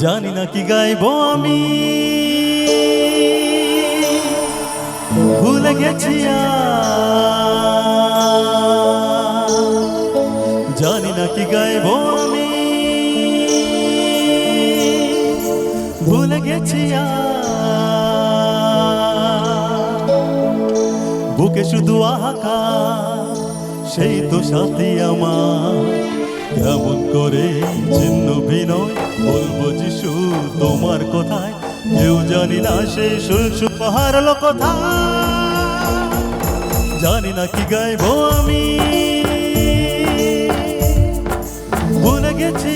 জানি না কি গাইবো আমি, ভুলে গেছি জানি না কি গাইবো আমি, ভুলে গেছি বুকে শুধু হাহাকার, সেই তো সাথী আমার। কেমন করে চিহ্ন বিনয় বলবো যিশু তোমার কথায়, কেউ জানি না সেই শুনছু হারালো কথা। জানি না কি গাইবো আমি, ভুলে গেছি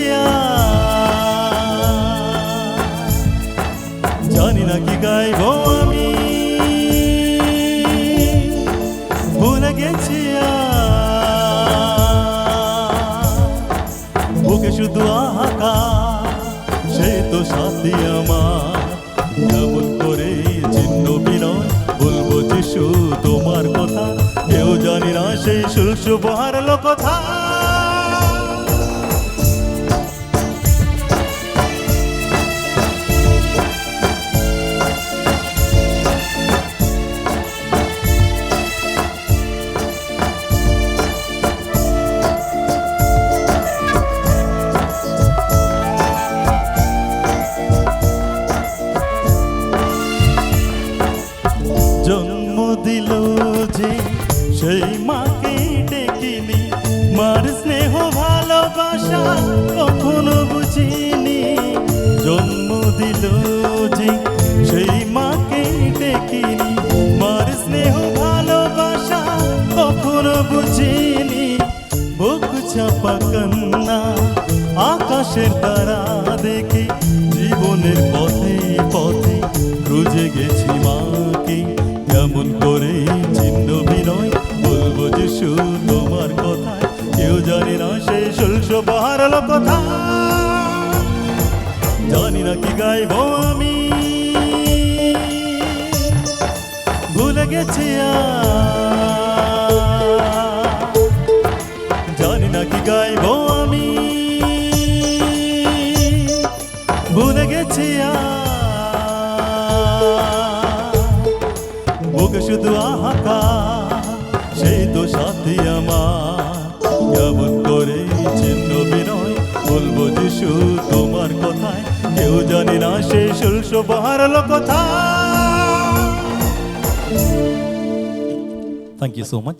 জানি না কি গাইবো আমি, ভুলে গেছি বুকে শুধু হাহাকার, সেই তো সাথী আমার। কেমন করে চিহ্ন বিনয় বলবো যিশু তোমার কথা, কেউ জানি না সেই শুভ হারালো কথা। জন্ম দিল যে সেই মাকে ডেকিনি, মার স্নেহ ভালোবাসা কখনো বুঝিনি। জন্ম দিল যে সেই মাকে ডেকিনি, মার স্নেহ ভালোবাসা কখনো বুঝিনি। বুক চাপা কান্না আকাশের তারা দেখে, জীবনের পথে পথে খুঁজে গেছি মাকে। কেমন করে চিহ্ন বিনয় বলবো যিশু তোমার কথায়, কেউ জানি না সেই শুভ হারালো কথা। জানি না কি গাইবো আমি, ভুলে গেছি জানি না কি গাইবো আমি, ভুলে গেছি বুকে শুধু হাহাকার, সেই তো সাথী আমার। কেমন করে চিহ্ন বিনয় বলবো যিশু তোমার কথায়, কেউ জানি না সেই শুভ হারালো কথা। Thank you so much.